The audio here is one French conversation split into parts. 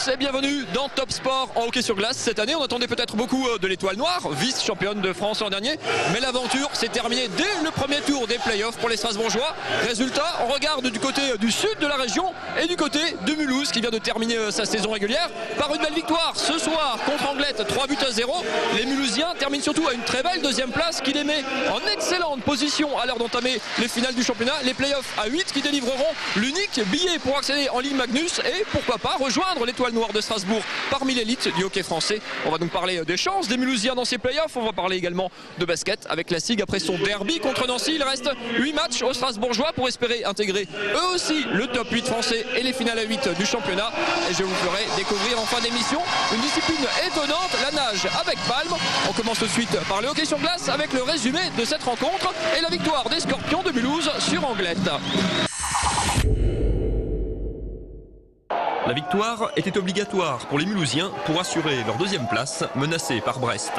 tous et bienvenue dans Top Sport en hockey sur glace. Cette année, on attendait peut-être beaucoup de l'Étoile Noire, vice-championne de France l'an dernier, mais l'aventure s'est terminée dès le premier tour des playoffs pour les Strasbourgeois. Résultat, on regarde du côté du sud de la région et du côté de Mulhouse qui vient de terminer sa saison régulière par une belle victoire ce soir contre Anglette, 3-0. Les Mulhousiens terminent surtout à une très belle deuxième place qui les met en excellente position à l'heure d'entamer les finales du championnat, les playoffs à 8 qui délivreront l'unique billet pour accéder en Ligue Magnus et pourquoi pas rejoindre l'Étoile Noire de Strasbourg parmi l'élite du hockey français. On va donc parler des chances des Mulhousiens dans ces playoffs. On va parler également de basket avec la SIG après son derby contre Nancy. Il reste 8 matchs aux Strasbourgeois pour espérer intégrer eux aussi le top 8 français et les finales à 8 du championnat. Et je vous ferai découvrir en fin d'émission une discipline étonnante, la nage avec palme. On commence tout de suite par le hockey sur glace avec le résumé de cette rencontre et la victoire des Scorpions de Mulhouse sur Anglette. La victoire était obligatoire pour les Mulhousiens pour assurer leur deuxième place menacée par Brest.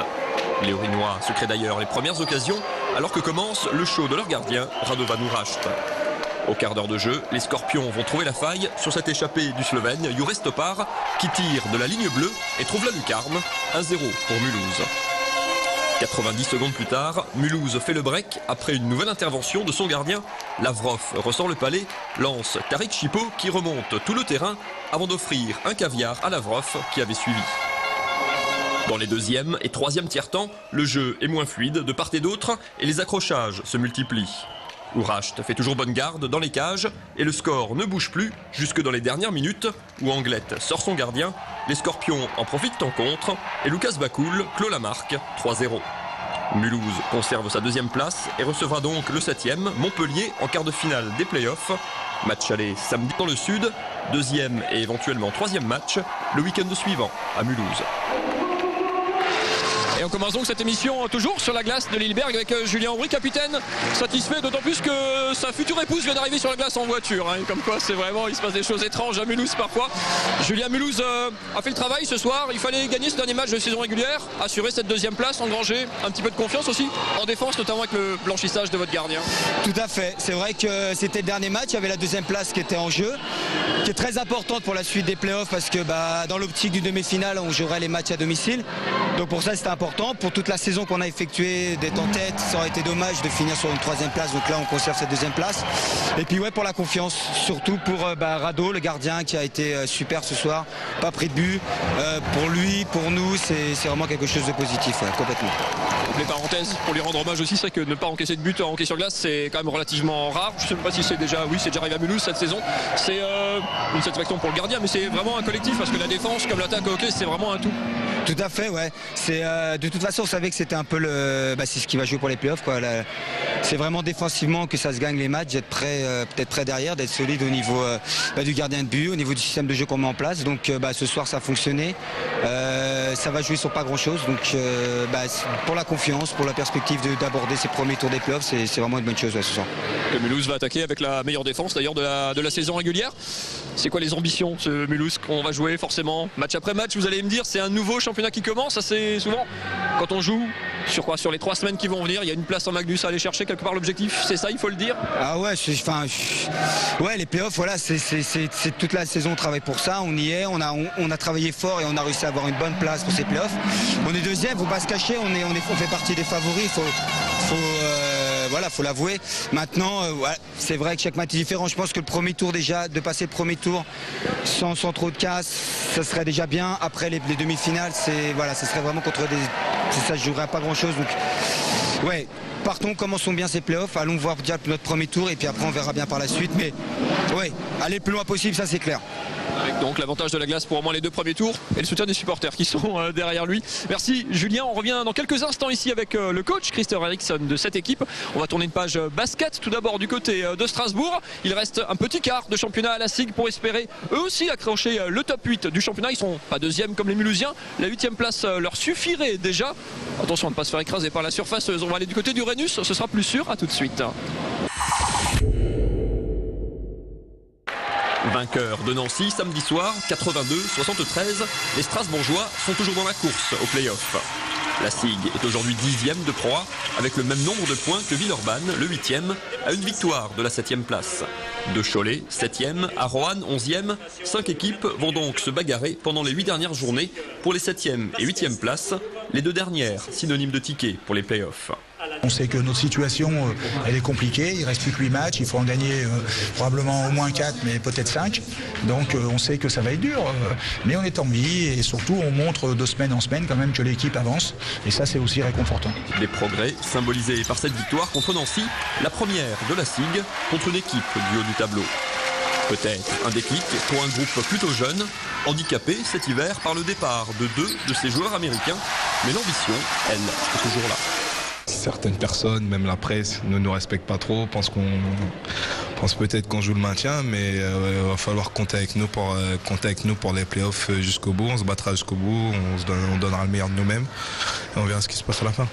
Les Orinois se créent d'ailleurs les premières occasions alors que commence le show de leur gardien Radovan Uracht. Au quart d'heure de jeu, les Scorpions vont trouver la faille sur cette échappée du Slovène Jure Stopar qui tire de la ligne bleue et trouve la lucarne. 1-0 pour Mulhouse. 90 secondes plus tard, Mulhouse fait le break après une nouvelle intervention de son gardien. Lavrov ressort le palais, lance Tariq Chipo qui remonte tout le terrain avant d'offrir un caviar à Lavrov qui avait suivi. Dans les deuxième et troisième tiers-temps, le jeu est moins fluide de part et d'autre et les accrochages se multiplient. Uracht fait toujours bonne garde dans les cages et le score ne bouge plus jusque dans les dernières minutes où Anglette sort son gardien, les Scorpions en profitent en contre et Lucas Bakoul clôt la marque 3-0. Mulhouse conserve sa deuxième place et recevra donc le 7e, Montpellier en quart de finale des playoffs. Match aller samedi dans le sud, deuxième et éventuellement troisième match le week-end suivant à Mulhouse. Et on commence donc cette émission toujours sur la glace de Lilleberg avec Julien Aubry, capitaine, satisfait d'autant plus que sa future épouse vient d'arriver sur la glace en voiture. Comme quoi c'est vraiment, il se passe des choses étranges à Mulhouse parfois. Julien, Mulhouse a fait le travail ce soir, il fallait gagner ce dernier match de saison régulière, assurer cette deuxième place, engranger un petit peu de confiance aussi en défense, notamment avec le blanchissage de votre gardien. Tout à fait, c'est vrai que c'était le dernier match, il y avait la deuxième place qui était en jeu, qui est très importante pour la suite des playoffs parce que dans l'optique du demi-finale on jouerait les matchs à domicile, donc pour ça c'était important. Pour toute la saison qu'on a effectuée d'être en tête, ça aurait été dommage de finir sur une troisième place, donc là on conserve cette deuxième place. Et puis ouais, pour la confiance, surtout pour Rado, le gardien qui a été super ce soir, pas pris de but, pour lui, pour nous c'est vraiment quelque chose de positif, complètement. Les parenthèses pour lui rendre hommage aussi, c'est vrai que ne pas encaisser de but en hockey sur glace c'est quand même relativement rare. Je ne sais pas si c'est déjà arrivé à Mulhouse cette saison. C'est une satisfaction pour le gardien, mais c'est vraiment un collectif parce que la défense comme l'attaque au hockey c'est vraiment un tout. Tout à fait, ouais. De toute façon, on savait que c'était un peu c'est ce qui va jouer pour les playoffs, quoi. C'est vraiment défensivement que ça se gagne les matchs, d'être prêt, peut-être prêt derrière, d'être solide au niveau du gardien de but, au niveau du système de jeu qu'on met en place. Donc ce soir, ça a fonctionné. Ça va jouer sur pas grand-chose. Donc pour la confiance, pour la perspective d'aborder ces premiers tours des playoffs, c'est vraiment une bonne chose ce soir. Le Mulhouse va attaquer avec la meilleure défense d'ailleurs de la saison régulière. C'est quoi les ambitions, ce Mulhouse qu'on va jouer forcément match après match? Vous allez me dire, c'est un nouveau championnat qui commence. Assez souvent, quand on joue sur les 3 semaines qui vont venir, il y a une place en Magnus à aller chercher quelque part. L'objectif, c'est ça, il faut le dire. Ah ouais, les playoffs, voilà, c'est toute la saison, on travaille pour ça. On y est, on a travaillé fort et on a réussi à avoir une bonne place pour ces playoffs. On est deuxième, faut pas se cacher, on fait partie des favoris. Faut l'avouer. Maintenant, c'est vrai que chaque match est différent. Je pense que le premier tour déjà, de passer le premier tour sans trop de casse, ça serait déjà bien. Après les demi-finales, ça serait vraiment contre ça je jouerais à pas grand-chose. Donc, ouais. Partons, commençons bien ces playoffs, allons voir déjà notre premier tour et puis après on verra bien par la suite. Mais ouais, aller le plus loin possible, ça c'est clair. Avec donc l'avantage de la glace pour au moins les 2 premiers tours et le soutien des supporters qui sont derrière lui. Merci Julien, on revient dans quelques instants ici avec le coach Christopher Eriksson de cette équipe. On va tourner une page basket tout d'abord du côté de Strasbourg. Il reste un petit quart de championnat à la SIG pour espérer eux aussi accrocher le top 8 du championnat. Ils sont pas deuxième comme les Mulhousiens, la 8e place leur suffirait déjà. Attention à ne pas se faire écraser par la surface, on va aller du côté du Rhenus, ce sera plus sûr, à tout de suite. Vainqueur de Nancy samedi soir, 82-73, les Strasbourgeois sont toujours dans la course aux playoffs. La SIG est aujourd'hui 10e de Pro A, avec le même nombre de points que Villeurbanne, le 8e, à une victoire de la 7e place. De Cholet, 7e, à Roanne, 11e, 5 équipes vont donc se bagarrer pendant les 8 dernières journées pour les 7e et 8e places, les 2 dernières synonymes de tickets pour les playoffs. On sait que notre situation, elle est compliquée, il ne reste plus que 8 matchs, il faut en gagner probablement au moins 4, mais peut-être 5. Donc on sait que ça va être dur, mais on est en vie et surtout on montre de semaine en semaine quand même que l'équipe avance. Et ça, c'est aussi réconfortant. Des progrès symbolisés par cette victoire contre Nancy, la première de la SIG contre une équipe du haut du tableau. Peut-être un déclic pour un groupe plutôt jeune, handicapé cet hiver par le départ de 2 de ses joueurs américains, mais l'ambition, elle, est toujours là. Certaines personnes, même la presse, ne nous respectent pas trop, pensent peut-être qu'on joue le maintien, mais il va falloir compter avec nous pour les playoffs jusqu'au bout. On se battra jusqu'au bout, on donnera le meilleur de nous-mêmes et on verra ce qui se passe à la fin.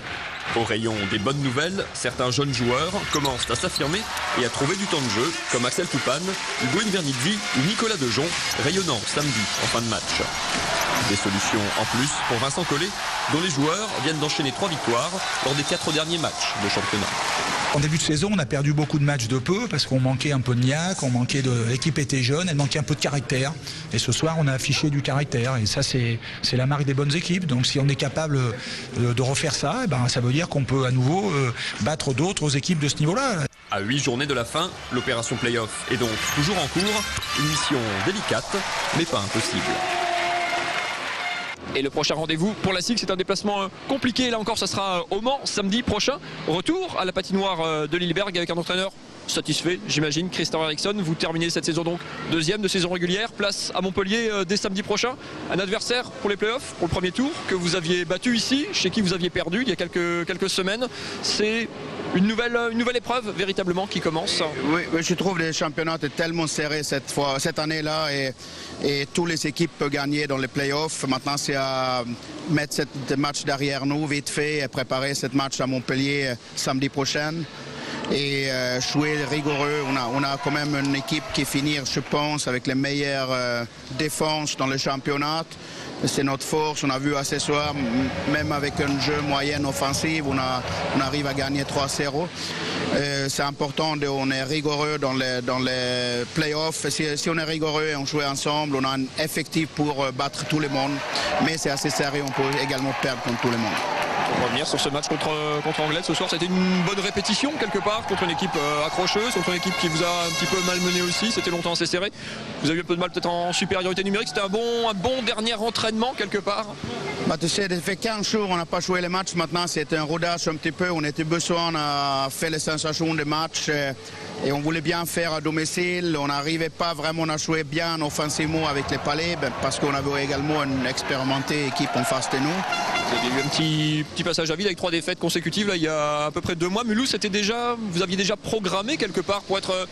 Au rayon des bonnes nouvelles, certains jeunes joueurs commencent à s'affirmer et à trouver du temps de jeu, comme Axel Toupane, Hugo Invernizzi ou Nicolas Dejon, rayonnant samedi en fin de match. Des solutions en plus pour Vincent Collet, dont les joueurs viennent d'enchaîner 3 victoires lors des 4 derniers matchs de championnat. En début de saison, on a perdu beaucoup de matchs de peu parce qu'on manquait un peu de niaque, l'équipe était jeune, elle manquait un peu de caractère. Et ce soir, on a affiché du caractère. Et ça, c'est la marque des bonnes équipes. Donc si on est capable de refaire ça, ça veut dire qu'on peut à nouveau battre d'autres équipes de ce niveau-là. À 8 journées de la fin, l'opération Playoff est donc toujours en cours. Une mission délicate, mais pas impossible. Et le prochain rendez-vous pour la SIG, c'est un déplacement compliqué. Là encore, ça sera au Mans samedi prochain. Retour à la patinoire de Lilleberg avec un entraîneur satisfait, j'imagine. Christian Eriksson, vous terminez cette saison donc 2e de saison régulière. Place à Montpellier dès samedi prochain. Un adversaire pour les playoffs, pour le premier tour, que vous aviez battu ici, chez qui vous aviez perdu il y a quelques semaines. C'est une nouvelle épreuve véritablement qui commence. Oui, je trouve que le championnat est tellement serré cette année-là et toutes les équipes peuvent gagner dans les playoffs. Maintenant, c'est à mettre ce match derrière nous vite fait et préparer ce match à Montpellier samedi prochain. Et jouer rigoureux. On a quand même une équipe qui finit, je pense, avec les meilleures défenses dans le championnat. C'est notre force, on a vu à ce soir, même avec un jeu moyen offensif, on arrive à gagner 3-0. C'est important, on est rigoureux dans les playoffs. Si on est rigoureux et on joue ensemble, on a un effectif pour battre tout le monde. Mais c'est assez sérieux, on peut également perdre contre tout le monde. Pour revenir sur ce match contre Anglet ce soir, c'était une bonne répétition quelque part contre une équipe accrocheuse, contre une équipe qui vous a un petit peu malmené aussi. C'était longtemps assez serré. Vous avez eu un peu de mal peut-être en supériorité numérique. C'était un bon dernier entraînement quelque part. Tu sais, ça fait 15 jours on n'a pas joué les matchs. Maintenant, c'était un rodage un petit peu. On était besoin de faire les sensations des matchs et on voulait bien faire à domicile. On n'arrivait pas vraiment à jouer bien offensivement avec les Palais parce qu'on avait également une expérimentée équipe en face de nous. Vous avez eu un petit passage à vide avec 3 défaites consécutives là, il y a à peu près 2 mois. Mulhouse, vous aviez déjà programmé quelque part pour être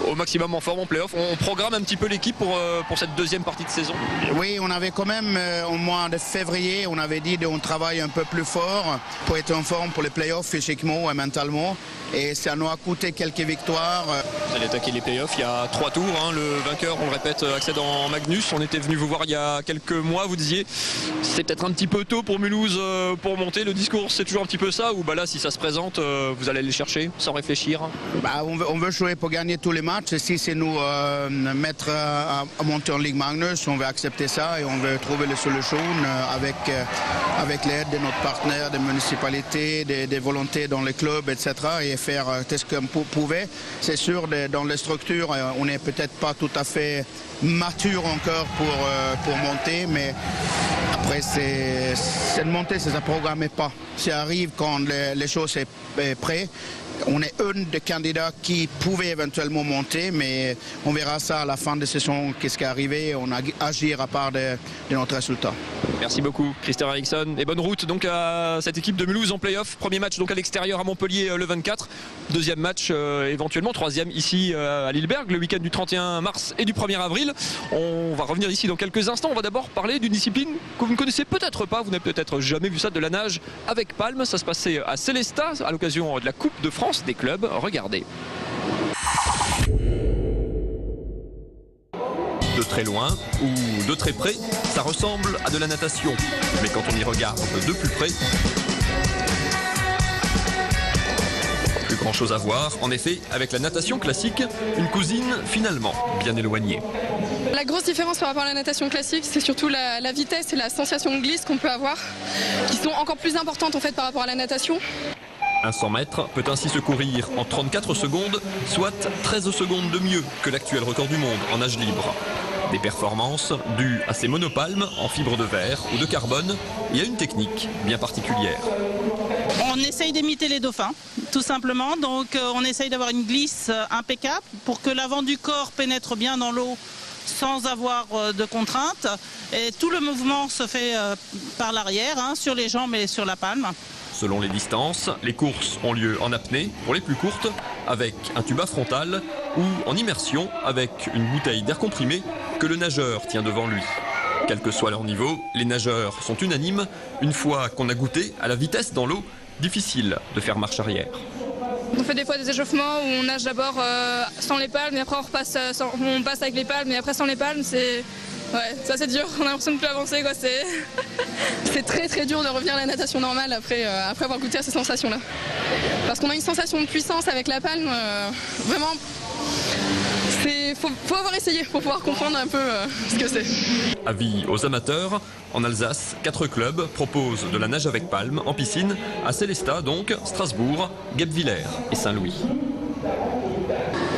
au maximum en forme en play-off. On programme un petit peu l'équipe pour cette deuxième partie de saison. Oui, on avait quand même au mois de février, on avait dit qu'on travaille un peu plus fort pour être en forme pour les play-offs physiquement et mentalement. Et ça nous a coûté quelques victoires. Vous allez attaquer les playoffs, il y a 3 tours. Le vainqueur, on le répète, accède en Magnus. On était venu vous voir il y a quelques mois. Vous disiez c'est peut-être un petit peu tôt pour Mulhouse pour monter. Le discours, c'est toujours un petit peu ça. Ou là, si ça se présente, vous allez les chercher sans réfléchir. On veut jouer pour gagner tous les matchs. Si c'est nous mettre à monter en Ligue Magnus, on veut accepter ça et on veut trouver les solutions avec l'aide de notre partenaire, des municipalités, des volontés dans les clubs, etc. Et faire ce qu'on pouvait. C'est sûr, dans les structures, on n'est peut-être pas tout à fait mature encore pour monter, mais après, cette montée, ça ne se programme pas. Ça arrive quand les choses sont prêtes. On est un des candidats qui pouvait éventuellement monter, mais on verra ça à la fin de saison, qu'est-ce qui est arrivé, on agir à part de notre résultat. Merci beaucoup Christian Eriksson et bonne route donc à cette équipe de Mulhouse en play-off. Premier match donc à l'extérieur à Montpellier le 24. Deuxième match éventuellement, troisième ici à Lilleberg le week-end du 31 mars et du 1er avril. On va revenir ici dans quelques instants. On va d'abord parler d'une discipline que vous ne connaissez peut-être pas, vous n'avez peut-être jamais vu ça, de la nage avec palme. Ça se passait à Célestat à l'occasion de la Coupe de France des clubs. Regardez. De très loin ou de très près, ça ressemble à de la natation. Mais quand on y regarde de plus près, plus grand chose à voir, en effet, avec la natation classique, une cousine finalement bien éloignée. La grosse différence par rapport à la natation classique, c'est surtout la vitesse et la sensation de glisse qu'on peut avoir, qui sont encore plus importantes en fait par rapport à la natation. Un 100 mètres peut ainsi se courir en 34 secondes, soit 13 secondes de mieux que l'actuel record du monde en nage libre. Des performances dues à ces monopalmes en fibre de verre ou de carbone et à une technique bien particulière. On essaye d'imiter les dauphins, tout simplement. Donc on essaye d'avoir une glisse impeccable pour que l'avant du corps pénètre bien dans l'eau sans avoir de contraintes. Et tout le mouvement se fait par l'arrière, sur les jambes et sur la palme. Selon les distances, les courses ont lieu en apnée pour les plus courtes, avec un tuba frontal, ou en immersion avec une bouteille d'air comprimé que le nageur tient devant lui. Quel que soit leur niveau, les nageurs sont unanimes. Une fois qu'on a goûté à la vitesse dans l'eau, difficile de faire marche arrière. On fait des fois des échauffements où on nage d'abord sans les palmes, et après on passe avec les palmes, et après sans les palmes, c'est assez dur. On a l'impression de plus avancer, quoi. C'est très très dur de revenir à la natation normale après avoir goûté à ces sensations-là. Parce qu'on a une sensation de puissance avec la palme, vraiment. Faut avoir essayé pour pouvoir comprendre un peu ce que c'est. Avis aux amateurs, en Alsace, 4 clubs proposent de la nage avec palme en piscine à Célestat, donc Strasbourg, Guebwiller et Saint-Louis.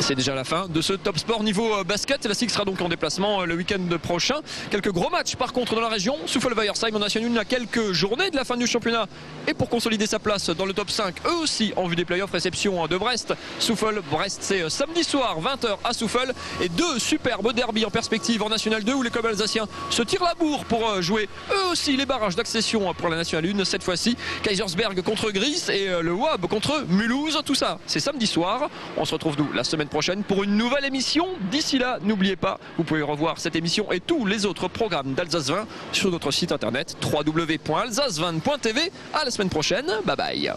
C'est déjà la fin de ce Top Sport niveau basket. La SIG sera donc en déplacement le week-end prochain. Quelques gros matchs par contre dans la région. Soufel-Weiersheim en National 1 à quelques journées de la fin du championnat. Et pour consolider sa place dans le top 5, eux aussi en vue des playoffs, réception de Brest. Soufel-Brest, c'est samedi soir 20h à Soufel. Et 2 superbes derbies en perspective en National 2 où les clubs alsaciens se tirent la bourre pour jouer eux aussi les barrages d'accession pour la National 1. Cette fois-ci, Kaisersberg contre Gris et le WAB contre Mulhouse. Tout ça, c'est samedi soir. On se retrouve nous la semaine prochaine pour une nouvelle émission. D'ici là, n'oubliez pas, vous pouvez revoir cette émission et tous les autres programmes d'Alsace 20 sur notre site internet www.alsace20.tv. À la semaine prochaine, bye bye.